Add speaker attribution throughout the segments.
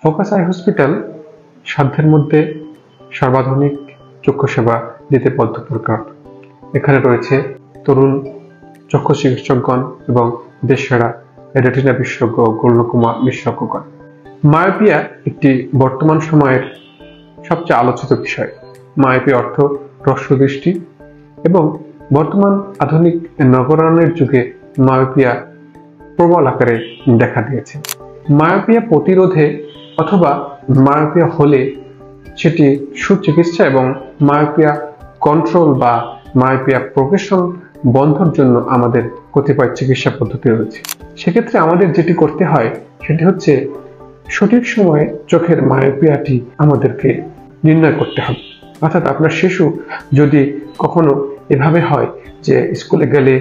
Speaker 1: Focus eye hospital সাধ্যের মধ্যে সর্বাধুনিক চক্ষু সেবা দিতে বদ্ধপরিকর। এখানে রয়েছে তরুণ চক্ষু চিকিৎসকগণ এবং দেশসেরা রেটিনা বিশেষজ্ঞ ও গণ্যমান্য বিশেষজ্ঞগণ। মায়োপিয়া একটি বর্তমান সময়ের সবচেয়ে আলোচিত বিষয়। মায়োপিয়া অর্থ হ্রস্ব দৃষ্টি এবং বর্তমান আধুনিক নগরায়নের যুগে মায়োপিয়া প্রবল আকারে দেখা দিয়েছে। মায়োপিয়া প্রতিরোধে অথবা মায়োপিয়া হলে সেটি সুচিকিৎসা এবং মায়োপিয়া কন্ট্রোল বা মায়োপিয়া প্রোগ্রেশন বন্ধের জন্য আমাদের কতিপয় চিকিৎসা পদ্ধতি রয়েছে। সেক্ষেত্রে আমাদের যেটি করতে হয় সেটি হচ্ছে সঠিক সময়ে চোখের মায়োপিয়াটি আমাদেরকে নির্ণয় করতে হবে। অর্থাৎ আপনার শিশু যদি কখনো এভাবে হয় যে স্কুলে গেলে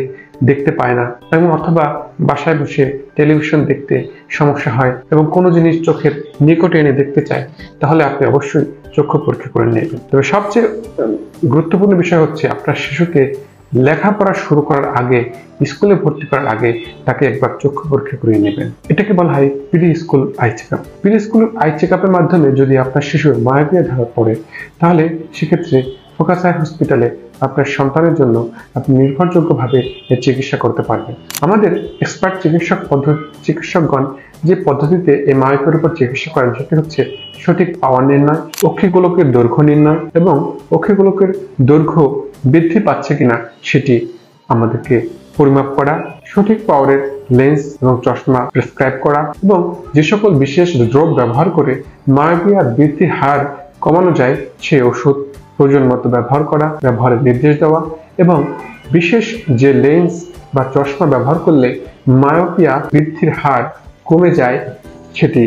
Speaker 1: দেখতে পায় না এবং অথবা বাসায় বসে টেলিভিশন দেখতে সমস্যা হয় এবং কোনো জিনিস চোখের নিকটে এনে দেখতে চায়, তাহলে আপনি অবশ্যই চক্ষু পরীক্ষা করে নেবেন। তবে সবচেয়ে গুরুত্বপূর্ণ বিষয় হচ্ছে আপনার শিশুকে লেখাপড়া শুরু করার আগে, স্কুলে ভর্তি করার আগে তাকে একবার চক্ষু পরীক্ষা করে নেবেন। এটাকে বলা হয় pre school eye checkup. Pre school eye চেকআপের মাধ্যমে যদি আপনার শিশুর মায়োপিয়া ধরা পড়ে, তাহলে সেক্ষেত্রে ফোকাস আই হসপিটালে আপনার সন্তানের জন্য আপনি নির্ভরযোগ্যভাবে এর চিকিৎসা করতে পারবেন। আমাদের এক্সপার্ট চিকিৎসকগণ যে পদ্ধতিতে এই মায়োপিয়ার উপর চিকিৎসা করেন সেটি হচ্ছে সঠিক পাওয়ার নির্ণয়, অক্ষিগোলকের দৈর্ঘ্য নির্ণয় এবং অক্ষিগোলকের দৈর্ঘ্য বৃদ্ধি পাচ্ছে কিনা সেটি আমাদেরকে পরিমাপ করা, সঠিক পাওয়ারের লেন্স এবং চশমা প্রেসক্রাইব করা এবং যে সকল বিশেষ ড্রপ ব্যবহার করে মায়োপিয়ার বৃদ্ধির হার কমানো যায় সেই ওষুধ প্রয়োজন মতো ব্যবহার করা, ব্যবহারের নির্দেশ দেওয়া এবং বিশেষ যে লেন্স বা চশমা ব্যবহার করলে মায়োপিয়া বৃদ্ধির হার কমে যায় সেটি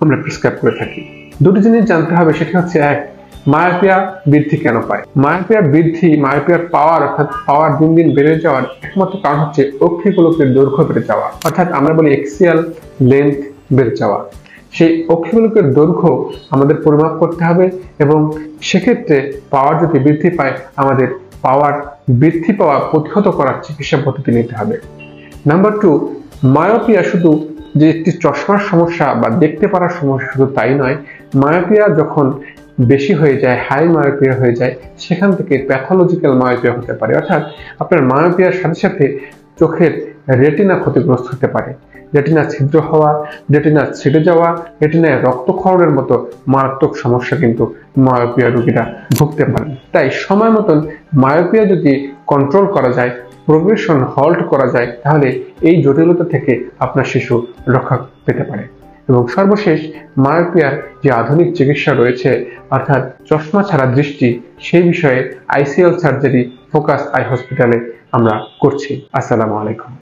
Speaker 1: আমরা প্রেসক্রাইব করে থাকি। দুটি জিনিস জানতে হবে, সেটি হচ্ছে এক, মায়োপিয়া বৃদ্ধি কেন পায়? মায়োপিয়া বৃদ্ধি, মায়োপিয়ার পাওয়ার অর্থাৎ পাওয়ার দিন দিন বেড়ে যাওয়ার একমাত্র কারণ হচ্ছে অক্ষিগোলকের দৈর্ঘ্য বেড়ে যাওয়া, অর্থাৎ আমরা বলি এক্সিয়াল লেন্থ বেড়ে যাওয়া। সেই অক্ষিগোলকের দৈর্ঘ্য আমাদের পরিমাপ করতে হবে এবং সেক্ষেত্রে পাওয়ার যদি বৃদ্ধি পায় আমাদের পাওয়ার বৃদ্ধি পাওয়া প্রতিহত করার চিকিৎসা পদ্ধতি নিতে হবে। নাম্বার 2, মায়োপিয়া শুধু যে একটি চশমার সমস্যা বা দেখতে পারার সমস্যা শুধু তাই নয়, মায়োপিয়া যখন বেশি হয়ে যায়, হাই মায়োপিয়া হয়ে যায়, সেখান থেকে প্যাথোলজিক্যাল মায়োপিয়া হতে পারে। অর্থাৎ আপনার মায়োপিয়ার সাথে সাথে চোখের রেটিনা ক্ষতিগ্রস্ত হতে পারে। রেটিনা ছিদ্র হওয়া, রেটিনা ছিঁড়ে যাওয়া, রেটিনায় রক্তক্ষরণের মতো মারাত্মক সমস্যা কিন্তু মায়োপিয়া রোগীরা ভুগতে পারেন। তাই সময় মতন মায়োপিয়া যদি কন্ট্রোল করা যায়, প্রোগ্রেশন হল্ট করা যায়, তাহলে এই জটিলতা থেকে আপনার শিশু রক্ষা পেতে পারে। এবং সর্বশেষ, মায়োপিয়ার যে আধুনিক চিকিৎসা রয়েছে অর্থাৎ চশমা ছাড়া দৃষ্টি, সেই বিষয়ে আইসিএল সার্জারি ফোকাস আই হসপিটালে আমরা করছি। আসসালামু আলাইকুম।